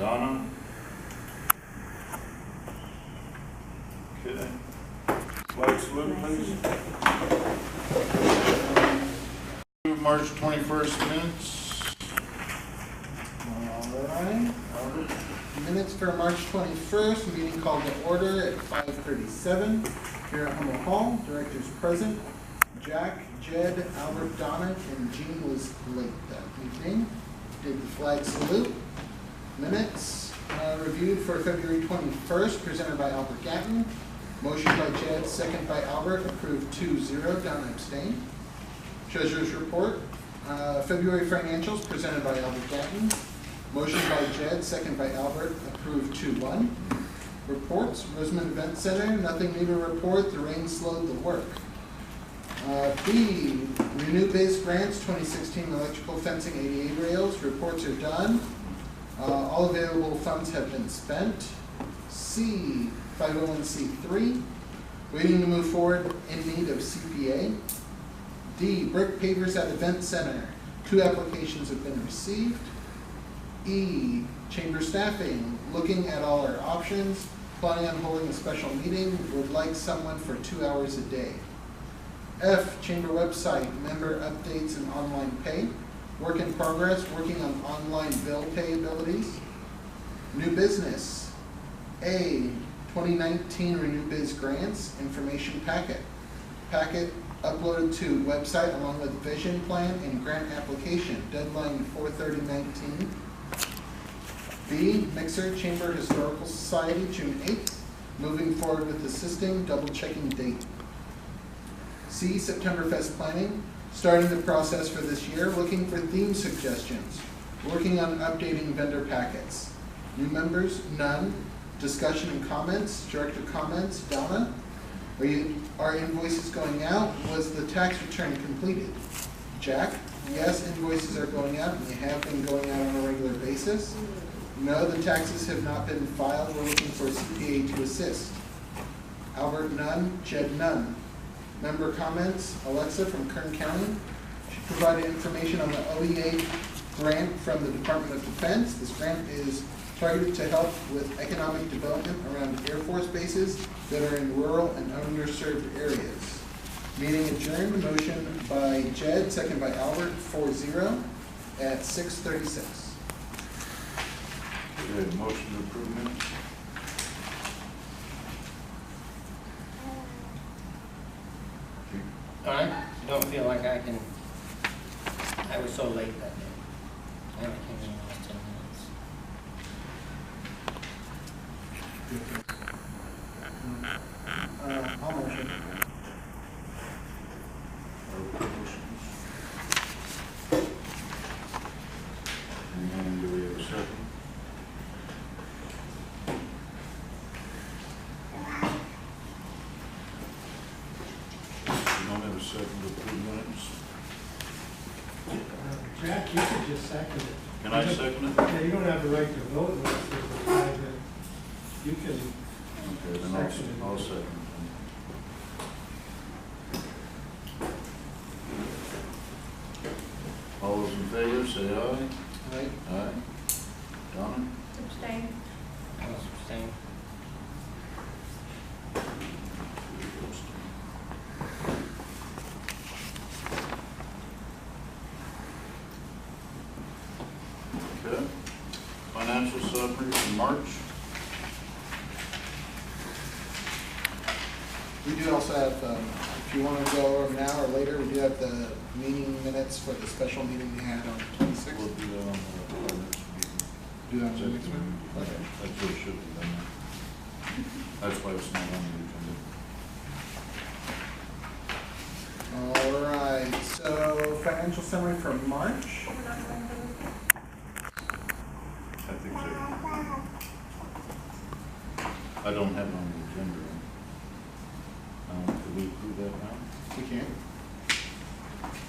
Donna? Okay. Flag salute, please. March 21st minutes. All right. Minutes for March 21st, meeting called to order at 5:37 here at Hummel Hall. Directors present. Jack, Jed, Albert, Donna, and Jean was late that evening. Did the flag salute. Minutes reviewed for February 21st, presented by Albert Gatton. Motion by Jed, second by Albert, approved 2-0, Donna abstained. Treasurer's report. February financials presented by Albert Gatton. Motion by Jed, second by Albert, approved 2-1. Reports. Rosamond Event Center, nothing new to report. The rain slowed the work. B, Renew Biz Grants 2016 electrical fencing ADA rails. Reports are done. All available funds have been spent. C, 501c3, waiting to move forward in need of CPA. D, brick pavers at Event Center. 2 applications have been received. E, chamber staffing, looking at all our options, planning on holding a special meeting, would like someone for 2 hours a day. F, chamber website, member updates and online pay. Work in progress, working on online bill pay abilities. New business. A, 2019 Renew Biz Grants information packet. Packet uploaded to website along with vision plan and grant application. Deadline 4/30/19. B, Mixer Chamber Historical Society, June 8th. Moving forward with assisting, double checking date. C, September Fest planning. Starting the process for this year, looking for theme suggestions. Working on updating vendor packets. New members, none. Discussion and comments, director comments, Donna. Are invoices going out? Was the tax return completed? Jack, yes, invoices are going out and they have been going out on a regular basis. No, the taxes have not been filed. We're looking for a CPA to assist. Albert, none. Jed, none. Member comments, Alexa from Kern County. She provided information on the OEA grant from the Department of Defense. This grant is targeted to help with economic development around Air Force bases that are in rural and underserved areas. Meeting adjourned. Motion by Jed, second by Albert, 4-0 at 6:36. Okay, motion to approve minutes. I don't feel like I can, I was so late that day. I only came in the last 10 minutes. I'll motion. And do we have a second? We don't have a second to approve minutes. Jack, you could just second it. Can I second it? Yeah, you don't have the right to vote unless there's a tie, but you can Okay, then second it. I'll second it. All those in favor, say aye. Right. Aye. Donna? Abstain. I was abstaining. Okay. Financial summary for March. We do also have, if you want to go over now or later, we do have the meeting minutes for the special meeting we had on the 26th. We'll do that on the next meeting. Do that on the next one? Okay. That's what it should be done. That's why it's not on the agenda. All right, so financial summary for March. I think so. I don't have it on the agenda. Could we approve that now? We can.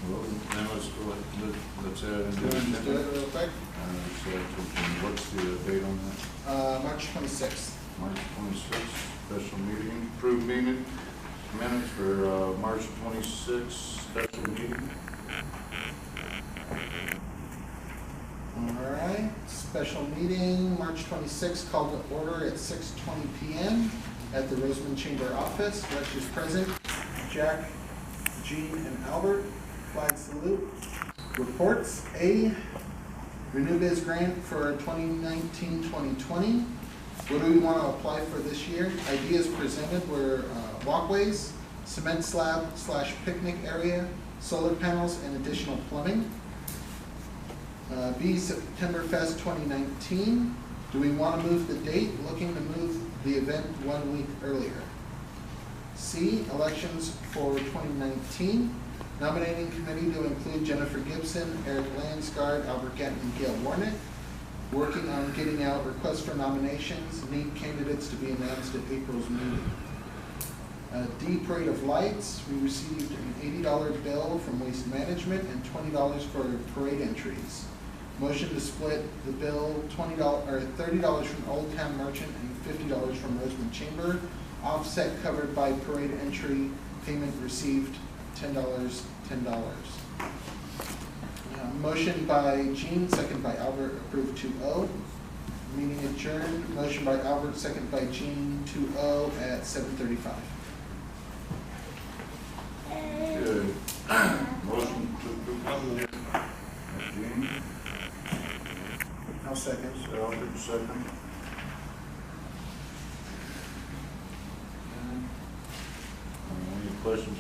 Well, then let's go ahead, let's add in Do the you want to just do agenda. it real quick? What's the date on that? March 26th. March 26th, special meeting, approved meeting, minutes for March 26th, special meeting. All right, Special meeting, March 26th, called to order at 6:20 p.m. at the Rosamond Chamber Office. Directors present, Jack, Jean, and Albert. Flag salute. Reports. A, Renew Biz grant for 2019-2020. What do we want to apply for this year? Ideas presented were walkways, cement slab / picnic area, solar panels, and additional plumbing. B, September Fest 2019. Do we want to move the date? Looking to move the event 1 week earlier. C, elections for 2019. Nominating committee to include Jennifer Gibson, Eric Landsgaard, Albert Gatton, and Gail Warnick. Working on getting out requests for nominations. Need candidates to be announced at April's meeting. D, Parade of Lights. We received an $80 bill from Waste Management and $20 for parade entries. Motion to split the bill $30 from Old Town Merchant and $50 from Rosamond Chamber. Offset covered by parade entry. Payment received $10. Motion by Jean, second by Albert, approved 2-0. Meeting adjourned. Motion by Albert, second by Jean, 2-0 at 7:35. Good. Motion to approve. Jean, I'll second. Albert, second. Any questions?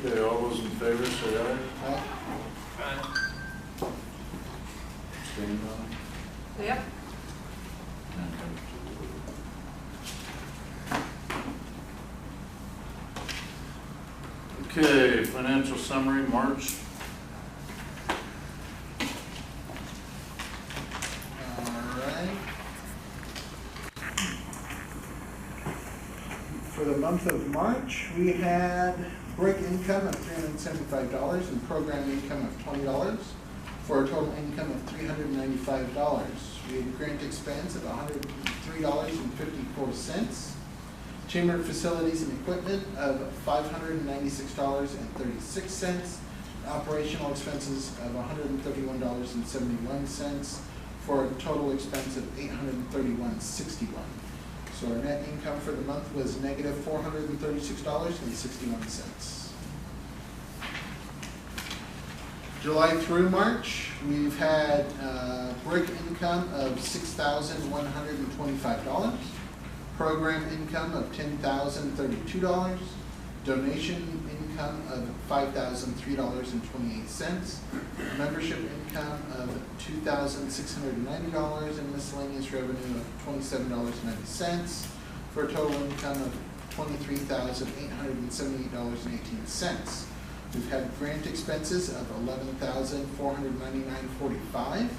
Okay, all those in favor say aye. Abstain, aye. Yep. Okay, financial summary, March. Alright. For the month of March, we had break income of $375 and program income of $20 for a total income of $395. We had grant expense of $103.54. Chamber facilities and equipment of $596.36. Operational expenses of $131.71 for a total expense of $831.61. So our net income for the month was negative $436.61. July through March, we've had break income of $6,125, program income of $10,032, donation income of $5,003.28, membership income of $2,690, and miscellaneous revenue of $27.90, for a total income of $23,878.18. We've had grant expenses of $11,499.45,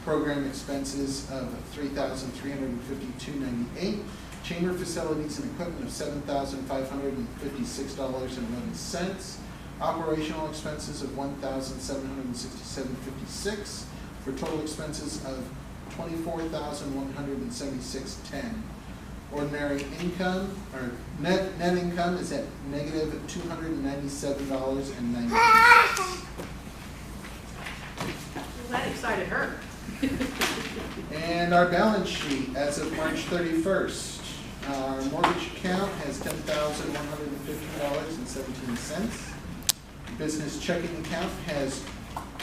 program expenses of $3,352.98, chamber facilities and equipment of $7,556.11, operational expenses of $1,767.56, for total expenses of $24,176.10. Ordinary income, or net income is at negative $297.90. That excited her. And our balance sheet as of March 31st. Our mortgage account has $10,115.17. Business checking account has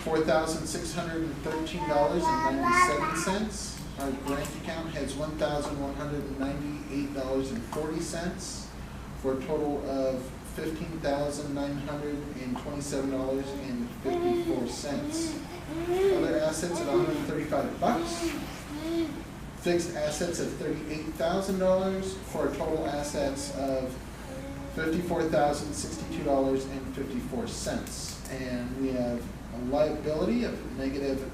$4,613.97. Our grant account has $1,198.40 for a total of $15,927.54. Other assets at $135. Fixed assets of $38,000 for a total assets of $54,062.54. And we have a liability of negative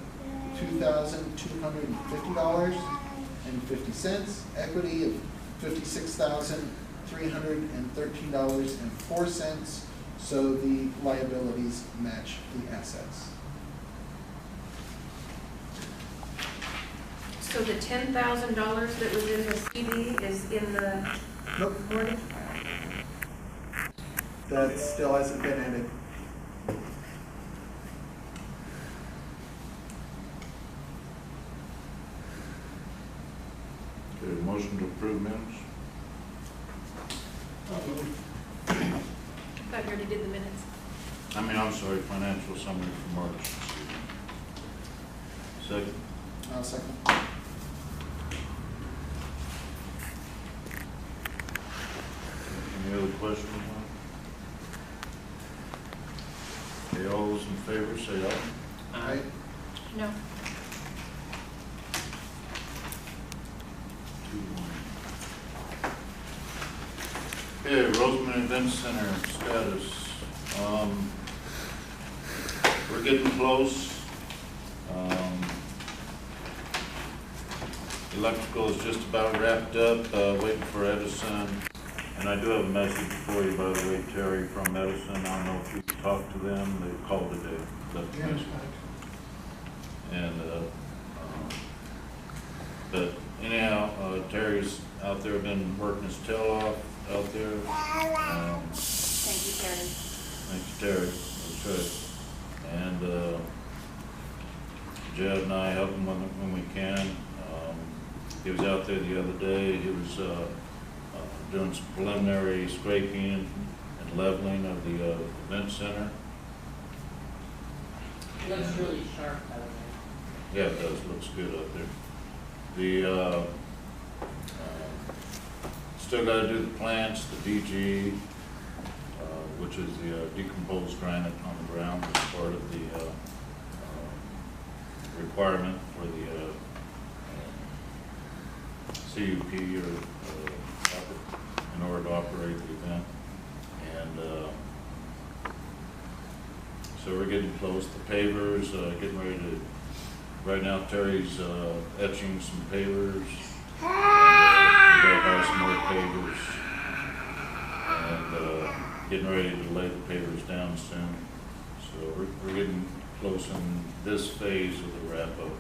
$2,250.50, equity of $56,313.04, so the liabilities match the assets. So the $10,000 that was in the CD is in the Nope. mortgage? That still hasn't been added. Okay, motion to approve minutes? I thought you already did the minutes. I'm sorry, financial summary for March. Second. I'll second. Any other questions? Okay, all those in favor say aye. Aye. No. 2-1. Okay, Rosamond Event Center status. We're getting close. Electrical is just about wrapped up, waiting for Edison. And I do have a message for you, by the way, Terry, from Edison. I don't know if you talked to them. They called today. Left a Yeah, message. And, but anyhow, Terry's out there, been working his tail off out there. Thank you, Terry. Thanks, Terry. That's right. And, Jed and I help him when we can. He was out there the other day. He was, doing some preliminary scraping and leveling of the, event center. It looks really sharp, by the way. Yeah, it does, looks good up there. The, still gotta do the plants, the DG, which is the decomposed granite on the ground as part of the, requirement for the, CUP or, in order to operate the event. And, so we're getting close. The pavers, getting ready to, right now Terry's etching some pavers. We gotta buy some more pavers. And getting ready to lay the pavers down soon. So we're getting close in this phase of the wrap up.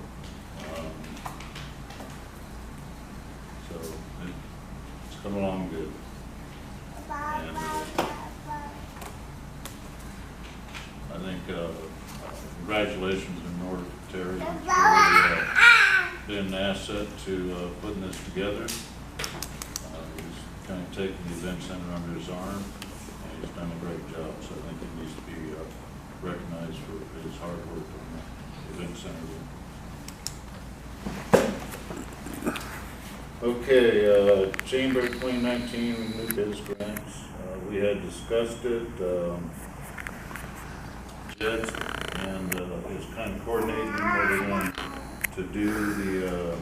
So it's coming along good. And I think congratulations in order to Terry for being an asset to putting this together. He's kind of taken the event center under his arm, and he's done a great job. So I think he needs to be recognized for his hard work on the event center. Okay, Chamber 2019 new biz grants. We had discussed it. Jed and is kind of coordinating what we're going to do the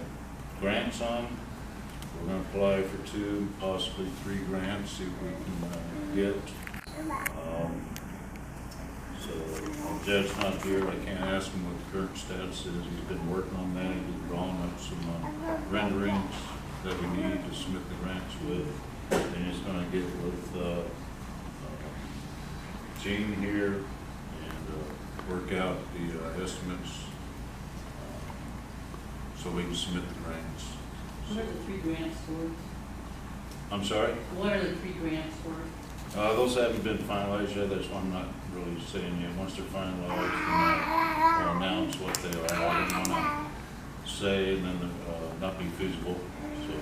grants on. We're going to apply for 2, possibly 3 grants, see if we can get. So Jed's not here. I can't ask him what the current status is. He's been working on that. He's drawing up some renderings that we need to submit the grants with. And he's going to get with Gene here and work out the estimates so we can submit the grants. What are the 3 grants for? I'm sorry? What are the 3 grants for? Those haven't been finalized yet. That's why I'm not really saying yet. Once they're finalized, then I'll announce what they are. I don't want to say and then not be feasible. So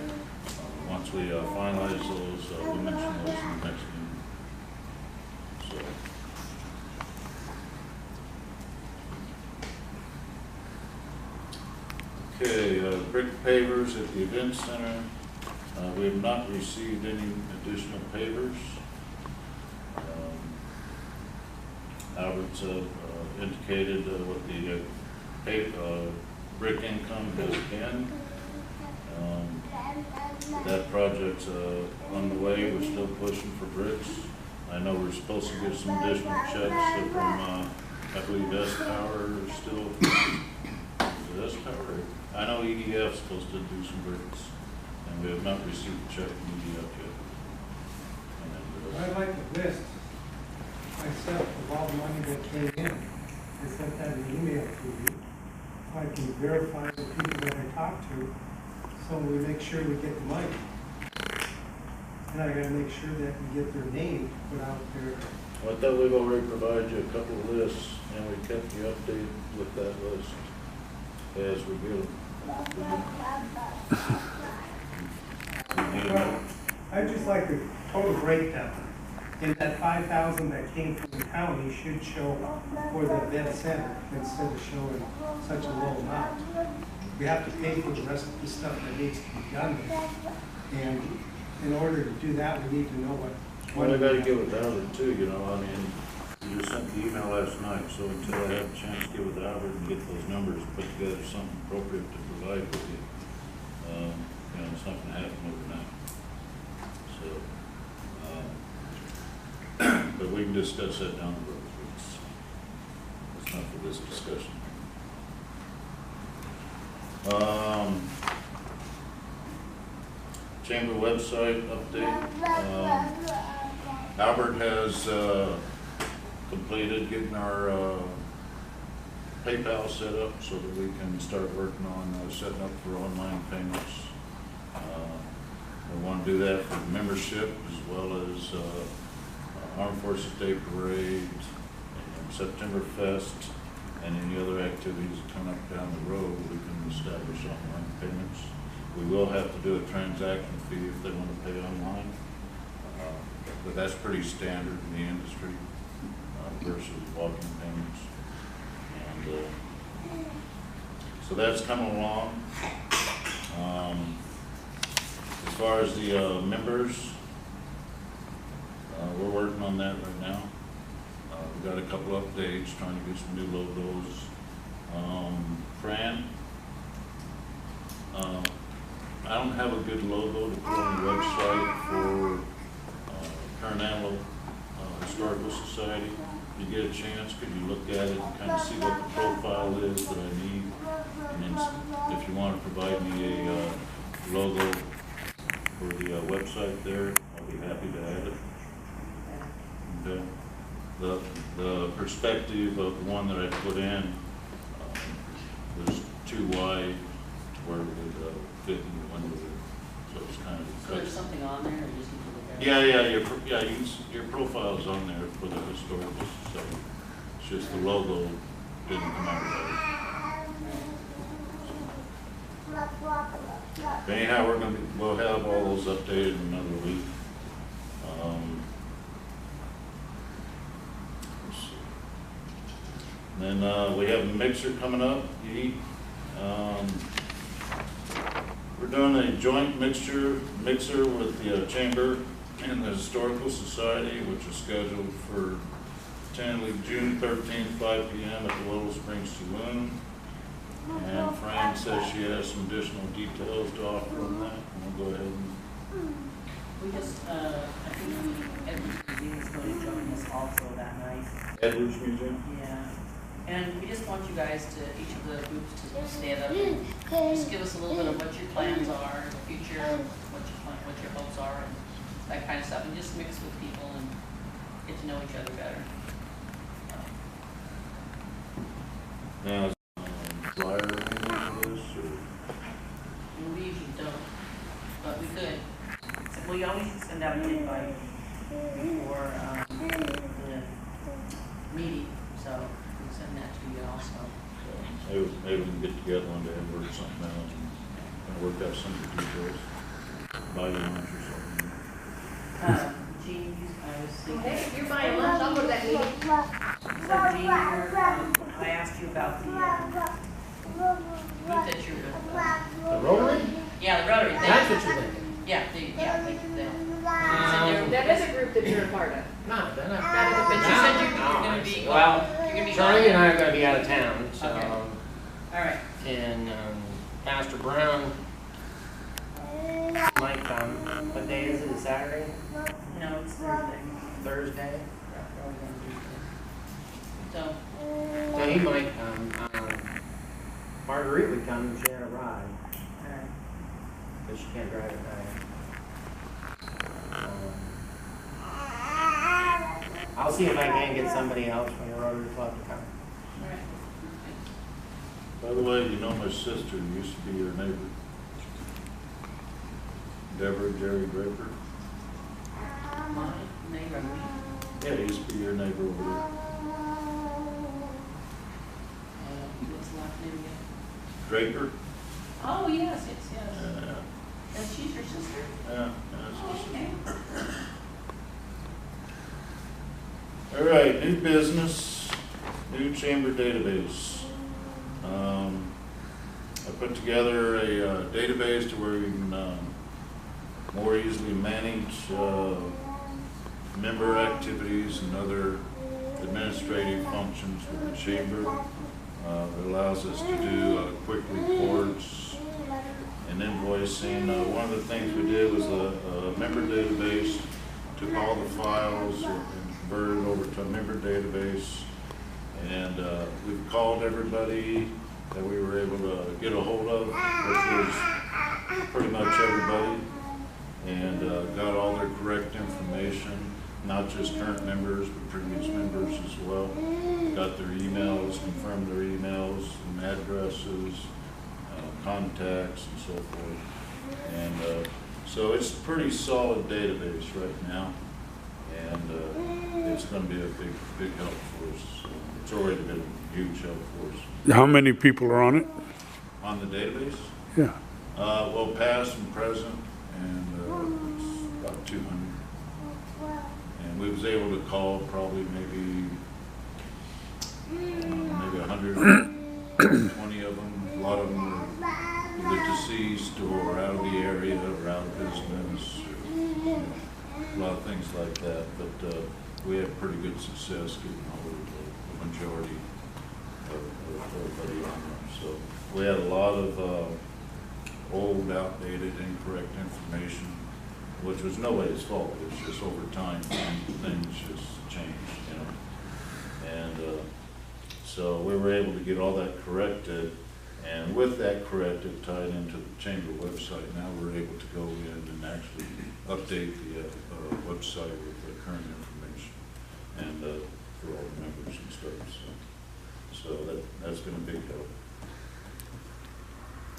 once we finalize those, we'll mention those in the next meeting. So. Okay, brick pavers at the event center. We have not received any additional pavers. Albert's indicated what the brick income has been. That project's on the way. We're still pushing for bricks. I know we're supposed to get some additional checks from, I believe, S-Power is still, is it S-Power? I know EDF's supposed to do some bricks, and we have not received a check from EDF yet. And, I'd like to list myself of all the money that came in. I sent that in email to you. I can verify the people that I talked to, so we make sure we get the money. And I gotta make sure that we get their name put out there. Well, I thought we've already provided you a couple of lists, and we kept you updated with that list as we go. Well, I'd just like the total breakdown. And that 5,000 that came from the county should show for the event center instead of showing such a low amount. We have to pay for the rest of the stuff that needs to be done there. And in order to do that, we need to know what. Well, I gotta get with Albert too, you know, I mean, you just sent the email last night, so until I have a chance to get with Albert and get those numbers, put together something appropriate to provide with you, you know, it's not gonna happen overnight. So, but we can discuss that down the road. It's not for this discussion. Chamber website update. Albert has completed getting our PayPal set up so that we can start working on setting up for online payments. We want to do that for membership as well as Armed Forces Day Parade, and September Fest, and any other activities that come up down the road. We can establish online payments. We will have to do a transaction fee if they want to pay online, but that's pretty standard in the industry versus walk-in payments. And so that's coming along. As far as the members, we're working on that right now. We've got a couple updates, trying to get some new logos. Fran, I don't have a good logo to put on the website for Current Antelope Historical Society. If you get a chance, could you look at it and kind of see what the profile is that I need? And then if you want to provide me a logo for the website there, I'll be happy to add it. Okay. The perspective of the one that I put in was too wide where it would fit in the window, so it's kind of. So there's something on there, or just need to look at it? Yeah, your profile is on there for the historical society. It's just the logo didn't come out right. But anyhow, we'll have all those updated in another week. Let's see. Then we have a mixer coming up. We're doing a joint mixer with the Chamber and the Historical Society, which is scheduled for tentatively June 13th, 5 p.m. at the Little Springs Saloon. And Fran says she has some additional details to offer on that. And we'll go ahead and. We just, I think Edwards Museum is going to join us also that night. Edwards Museum? Yeah. And we just want you guys to, each of the groups to stand up and just give us a little bit of what your plans are, the future, what your hopes are, and that kind of stuff, and just mix with people and get to know each other better. Now, flyer or anything for this, or? And we usually don't, but we could. So we always send out an invite before the meeting, so we'll send that to you also. Maybe we can get together one day and work something out and work out some of the details. Buy you lunch or something. Jean, I was thinking. Okay, if you're buying lunch, I'll go to that meeting. So Jean, I asked you about the group that you're with. The Rotary? Yeah, the Rotary. That's what you're thinking. Yeah, That is a group that you're a part of. No, they're not. But you said you're gonna be, Well, you're gonna be. Charlie and I are gonna be out of town, so. Okay. All right. And Pastor Brown might come. What day is it? Saturday? No, it's Thursday. Thursday? So, So he might come. Marguerite would come if she had a ride, all right. because she can't drive at night. I'll see if I can get somebody else from the Rotary Club to come. All right. By the way, you know my sister used to be your neighbor. Deborah Jerry Draper. My neighbor, Yeah, he used to be your neighbor over there. what's the last name again? Draper? Oh, yes, yes, yes. Yeah, And she's your sister? yeah, Oh, that's okay. All right, new business, new chamber database. I put together a database to where we can more easily manage member activities and other administrative functions with the chamber. It allows us to do quick reports and invoicing. One of the things we did was a member database, took all the files and converted it over to a member database. And we've called everybody that we were able to get a hold of, which was pretty much everybody, and got all their correct information, not just current members, but previous members as well. Got their emails, confirmed their emails and addresses, contacts and so forth. And so it's a pretty solid database right now, and it's going to be a big help for us. It's already been a huge help for us. How many people are on it? On the database? Yeah. Well, past and present, and it's about 200. And we was able to call probably maybe 120 of them. A lot of them were either deceased or out of the area or out of business, or, a lot of things like that. But we had pretty good success getting hold of the majority of everybody on there. So we had a lot of old, outdated, incorrect information, which was nobody's fault. It's just over time, things just changed, you know. And so we were able to get all that corrected, and with that corrected, tied into the chamber website, now we're able to go in and actually update the website with the current information and for all the members and stuff. So that's been a big help.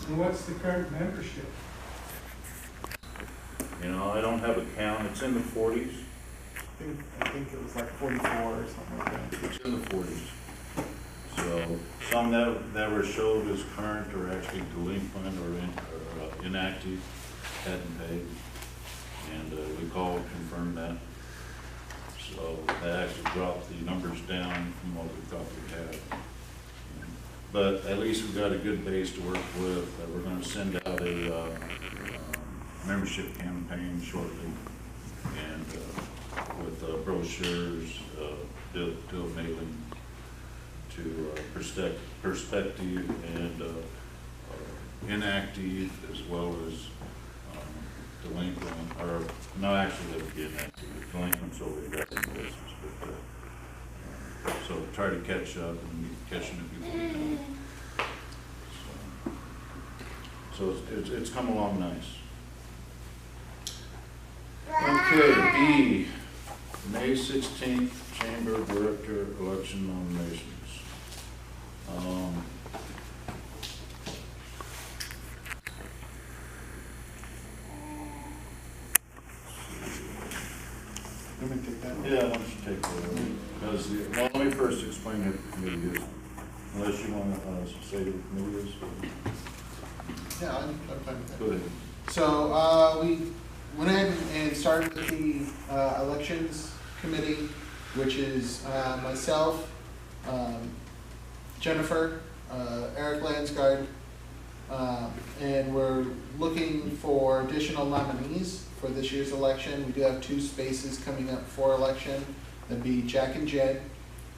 And what's the current membership? You know, I don't have a count. It's in the 40s. I think it was like 44 or something like that. It's in the 40s. So some that were showed as current are actually delinquent or inactive, hadn't paid. And we called, confirmed that. So that actually dropped the numbers down from what we thought we had. But at least we've got a good base to work with. We're going to send out a membership campaign shortly, and with brochures, do a mailing to prospective and inactive, as well as delinquent, or no, actually they would be inactive. Delinquents already got some license, but so try to catch up and be catching up before we can. So it's come along nice. Okay, B, May 16th, Chamber Director Election Nominations. Let me take that one. Yeah, why don't you take that? Because, well, let me first explain what the committee is, unless you want to say what the committee is. Yeah, I'm fine with that. Go ahead. So we went ahead and started with the elections committee, which is myself, Jennifer, Eric Lansgard, and we're looking for additional nominees for this year's election. We do have 2 spaces coming up for election. That'd be Jack and Jed.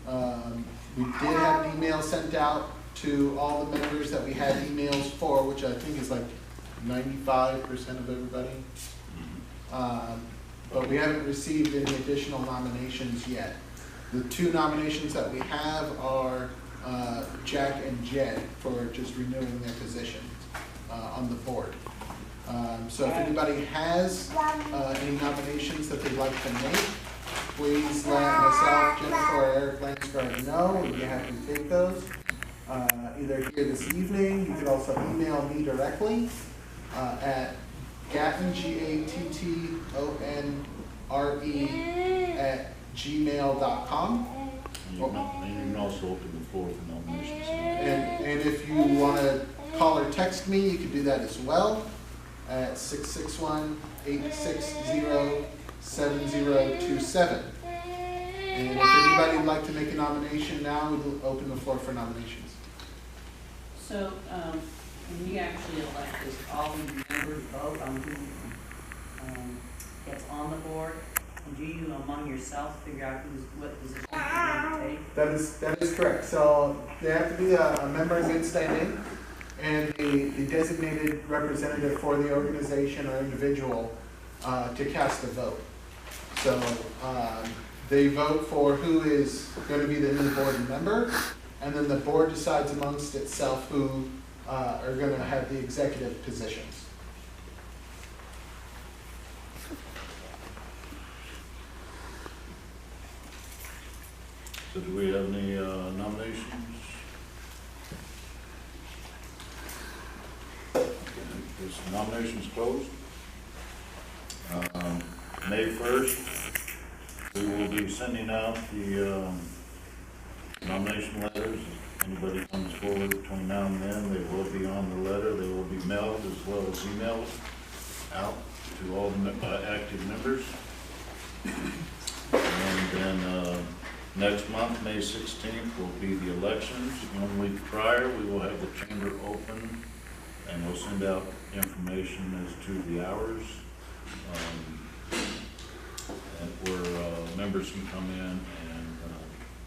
We did have an email sent out to all the members that we had emails for, which I think is like 95% of everybody. But we haven't received any additional nominations yet. The 2 nominations that we have are Jack and Jed for just renewing their positions on the board. So if anybody has any nominations that they'd like to make, please let myself, Jennifer, or Eric Lansgard know. We'd be happy to take those. Either here this evening, you could also email me directly at Gatton, Gatton, re@gmail.com. And you can also open the floor for nominations. And if you want to call or text me, you can do that as well at 661-860-7027. And if anybody would like to make a nomination now, we'll open the floor for nominations. So, when you actually elect, does all the members vote on who, gets on the board? And do you among yourself figure out what position you're going to take? That is correct. So they have to be a member in good standing and the designated representative for the organization or individual to cast a vote. So they vote for who is going to be the new board member, and then the board decides amongst itself who are going to have the executive positions. So do we have any nominations? This nomination's closed. May 1st, we will be sending out the nomination letters. If anybody comes forward between now and then, they will be on the letter. They will be mailed as well as emailed out to all the active members. And then next month, May 16th, will be the elections. 1 week prior, we will have the chamber open, and we'll send out information as to the hours where members can come in and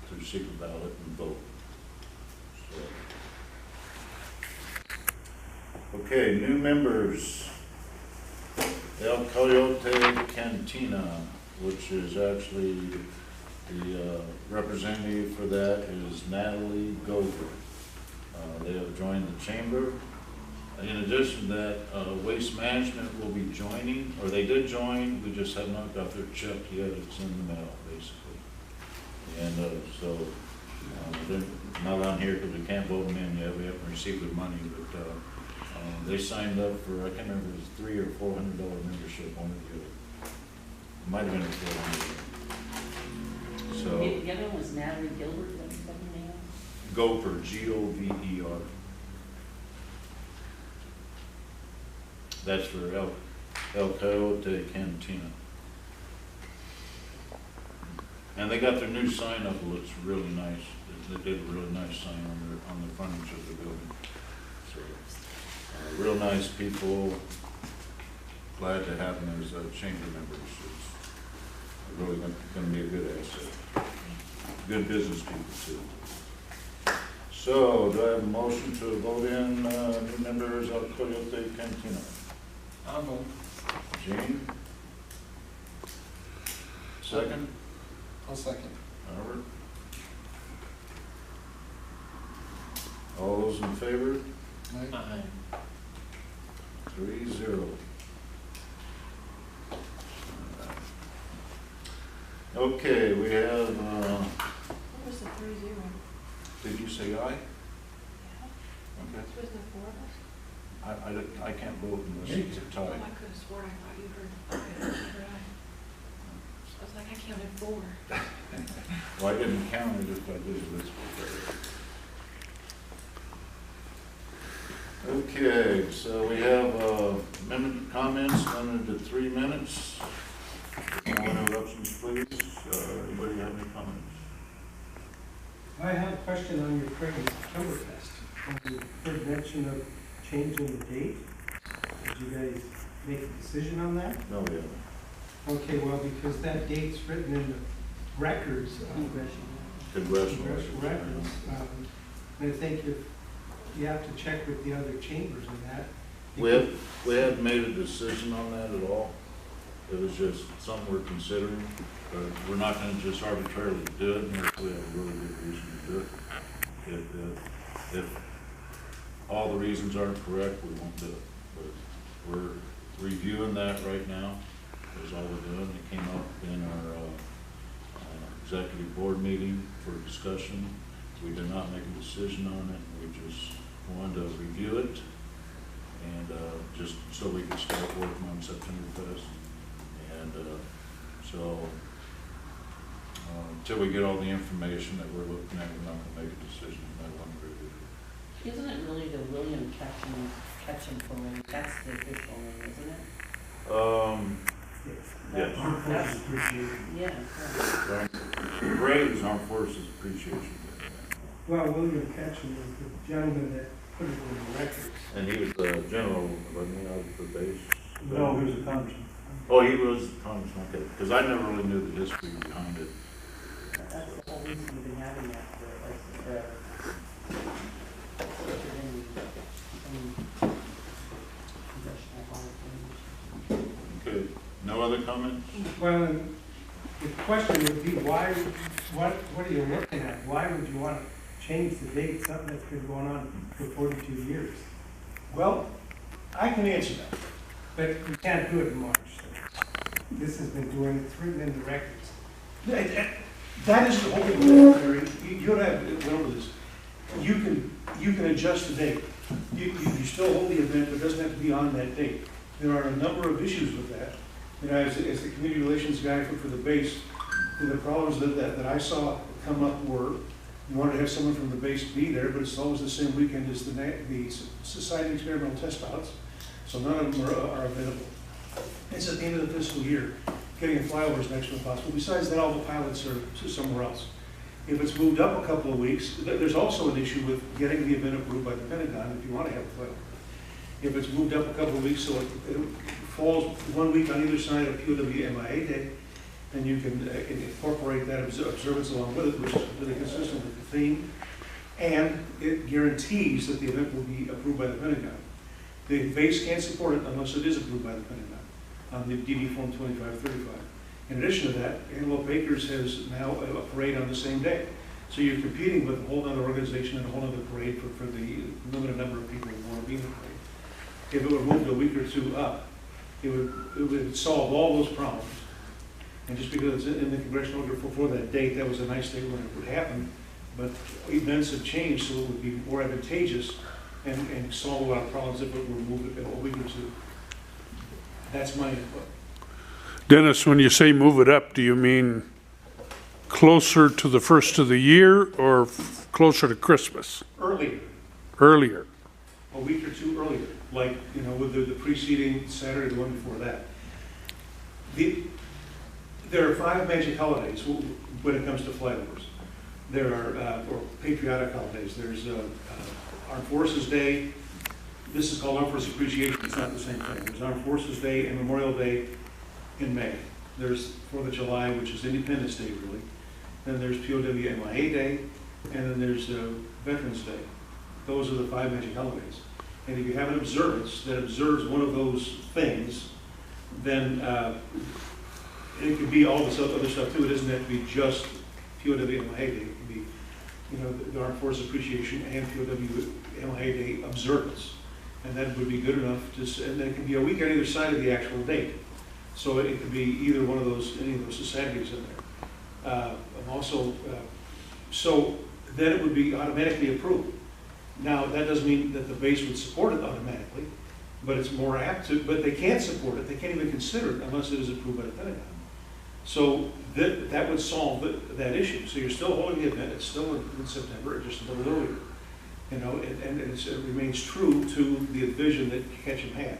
through secret ballot and vote. So. Okay, new members. El Coyote Cantina, which is actually the representative for that is Natalie Gopher. They have joined the chamber. In addition to that, Waste Management will be joining, or they did join, we just have not got their check yet. It's in the mail, basically. And so they're not on here because we can't vote them in yet. We haven't received their money, but they signed up for, I can't remember, it was $300 or $400 membership, one or the other. It might have been $400. So, The other one was Natalie Gilbert, that was her name? Gopher, Gover. That's for El Coyote Cantina. And they got their new sign up. It looks really nice. They did a really nice sign on the frontage of the building. So, real nice people. Glad to have them as chamber members. It's really going to be a good asset. Good business people too. So, do I have a motion to vote in new members of Coyote Cantina? I'll vote. Gene? Second? I'll second. Albert? All those in favor? Aye. 3-0. Okay, we have, What was the 3-0? did you say aye? Okay. Was there 4 of us? I can't vote unless it's a Oh, tie. I could have sworn I thought you heard. Okay, I was like, I counted 4. Well, I didn't count it if I did this. Okay, so we have amendment comments limited to 3 minutes. No interruptions, please. Anybody have any comments? I have a question on your Spring Oktoberfest. You heard mention of changing the date. Did you guys make a decision on that? No, we haven't. Okay, well, because that date's written in the records, Congressional congressional records. And I think if you have to check with the other chambers on that. We haven't made a decision on that at all. It was just something we're considering, but we're not gonna just arbitrarily do it unless we have a really good reason to do it. If all the reasons aren't correct, we won't do it. But we're reviewing that right now, is all we're doing. It came up in our executive board meeting for discussion. We did not make a decision on it. We just wanted to review it and just so we could start working on September Fest. And So, until we get all the information that we're looking at, we're not gonna make a decision on one review. Isn't it really the William Ketchum parade? That's the official name, isn't it? Yes. Armed Forces Appreciation. Yeah. correct. Parade is Armed Forces Appreciation Day. Well, William Ketchum was the gentleman that put it in the records. And he was the general, wasn't he, of the base? No, he was a congressman. Oh, he was Congressman, okay, because I never really knew the history behind it. That's the whole reason we've been having that for, like, Okay, no other comments? Well, and the question would be, why, what are you looking at? Why would you want to change the date, something that's been going on for 42 years? Well, I can answer that. But you can't do it in March. So this has been doing, it's written in the records. That is the whole thing, Larry. You don't have to go over this. You can adjust the date. You still hold the event, but it doesn't have to be on that date. There are a number of issues with that. You know, as the community relations guy for the base, the problems that I saw come up were, you wanted to have someone from the base be there, but it's always the same weekend as the Society Experimental Test Pilots, so none of them are available. It's at the end of the fiscal year. Getting a flyover is next to impossible. Besides that, all the pilots are somewhere else. If it's moved up a couple of weeks, there's also an issue with getting the event approved by the Pentagon if you want to have a flyover. If it's moved up a couple of weeks, so it falls 1 week on either side of POWMIA Day, then you can incorporate that observance along with it, which is really consistent with the theme, and it guarantees that the event will be approved by the Pentagon. The base can't support it unless it is approved by the Pentagon on the DD Form 2535. In addition to that, Antelope Acres has now a parade on the same day. So you're competing with a whole other organization and a whole other parade for the limited number of people who want to be in the parade. If it were moved a week or two up, it would solve all those problems. And just because it's in the congressional order for that date, that was a nice thing when it would happen. But events have changed, so it would be more advantageous and solve a lot of problems if it were moved a week or two. That's my input. Dennis, when you say move it up, do you mean closer to the first of the year or closer to Christmas? Earlier, Earlier? a week or two earlier, like, you know, with the preceding Saturday, the one before that. There are 5 magic holidays when it comes to flyovers. There are, or patriotic holidays. There's Armed Forces Day. This is called Armed Forces Appreciation. It's not the same thing. There's Armed Forces Day and Memorial Day in May. There's 4th of July, which is Independence Day, really. Then there's POWMIA Day, and then there's Veterans Day. Those are the 5 magic holidays. And if you have an observance that observes one of those things, then it could be all this other stuff too. It doesn't have to be just POWMIA Day. It could be, you know, the Armed Forces Appreciation and POWMIA Day observance. And that would be good enough to, and it can be a week on either side of the actual date. So it could be either one of those, any of those societies in there. I'm also, so then it would be automatically approved. Now, that doesn't mean that the base would support it automatically, but it's more apt to, but they can't support it. They can't even consider it unless it is approved by the Pentagon. So that would solve that issue. So you're still holding the event. It's still in September, just a little earlier. You know, and it remains true to the vision that Ketchum had.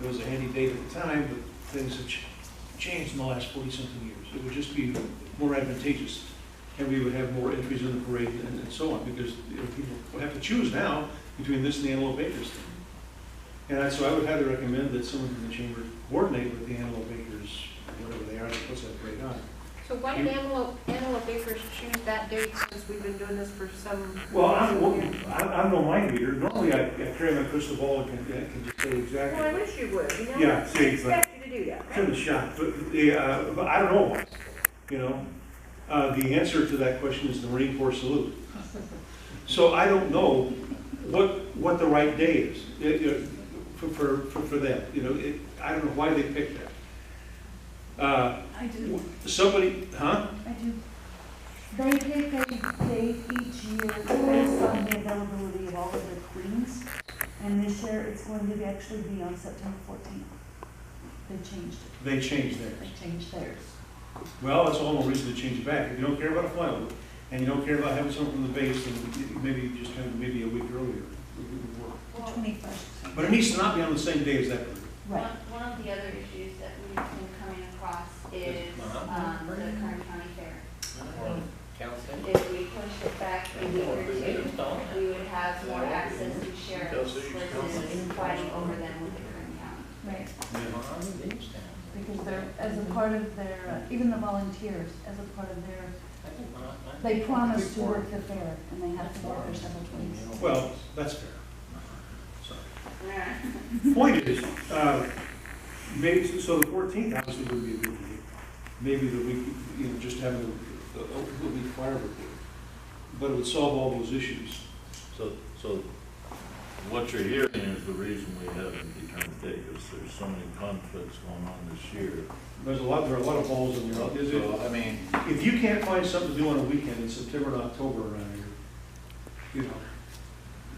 It was a handy date at the time, but things have changed in the last 40-something years. It would just be more advantageous, and we would have more entries in the parade and so on, because people would have to choose now between this and the Antelope Acres thing. And so I would highly recommend that someone from the chamber coordinate with the Antelope Acres, whatever they are, that puts that parade on. So why did Antelope Acres choose that date, since we've been doing this for some? Well, I'm no mind reader. Normally I carry my crystal ball and can just say exactly. Well, I wish you would, you know? Yeah, see, I expect you to do that, It's in the shot, but I don't know. You know, the answer to that question is the Marine Corps salute. So I don't know what the right day is for them. You know, I don't know why they picked that. I do. Somebody, huh? I do. They pick a date each year based on the availability of all of their queens. And this year it's going to actually be on September 14th. They changed it. They changed theirs. They changed theirs. Well, that's all the reason to change it back. If you don't care about a flyover, and you don't care about having something from the base, then maybe just have it maybe a week earlier. Would work. The 21st. But it needs to not be on the same day as that. Right. One of the other issues that we've been coming across is the Kern County Fair. Council. If we push it back a week or two, we would have more access to sheriffs versus fighting over them with the Kern County. Right. Yeah. Because they're, as a part of their, even the volunteers, as a part of their, they promise to work the fair, and they have to work their several days. Well, that's fair. Sorry. Point is, maybe, so the 14th obviously would be a good week. Maybe the week, just having a week prior would do. But it would solve all those issues. So what you're hearing is the reason we haven't determined date, because there's so many conflicts going on this year. There are a lot of balls in your, So, I mean, if you can't find something to do on a weekend in September and October around here,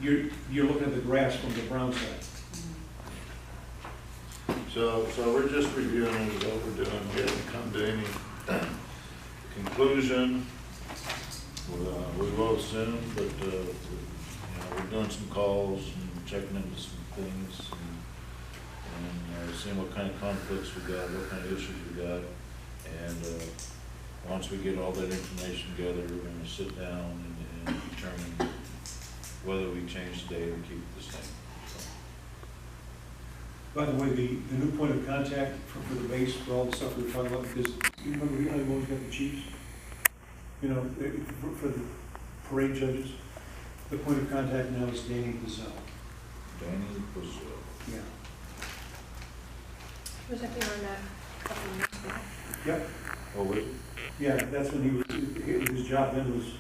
you're looking at the grass from the brown side. so we're just reviewing what we're doing. We haven't come to any conclusion. We will soon, but, we're doing some calls and checking into some things and seeing what kind of conflicts we got, what kind of issues we got. And once we get all that information together, we're gonna sit down and determine whether we change the date or keep it the same. By the way, the new point of contact for the base, for all the stuff we were talking about, because you remember how you always got the chiefs? For the parade judges, the point of contact now is Danny Gazelle. Danny Brazil. Yeah. Was that the one that a couple of years ago? Yep. Oh, wait, Yeah, that's when his job then was is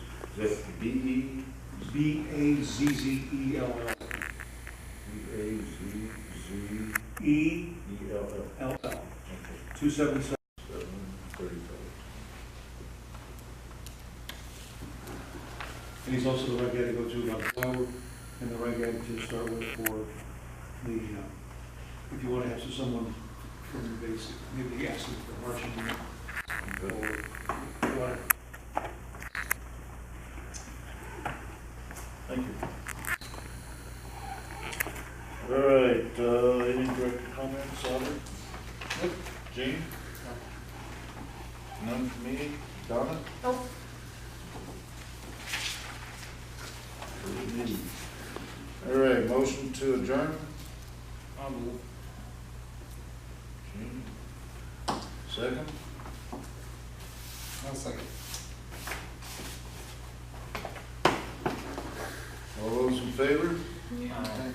that B-E? Bazzell. B-A-Z-Z-E-L-L. E-L-L. Okay. 277. 735. And he's also the right guy to go to about flower, and the right guy to start with for the, if you want to have someone from the base, maybe ask him for marching or what. Thank you. All right, any direct comments, Albert? Gene? None from me? Donna? Nope. All right, motion to adjourn? I'll move. Gene? Second? I'll second. All those in favor? Yeah. Okay.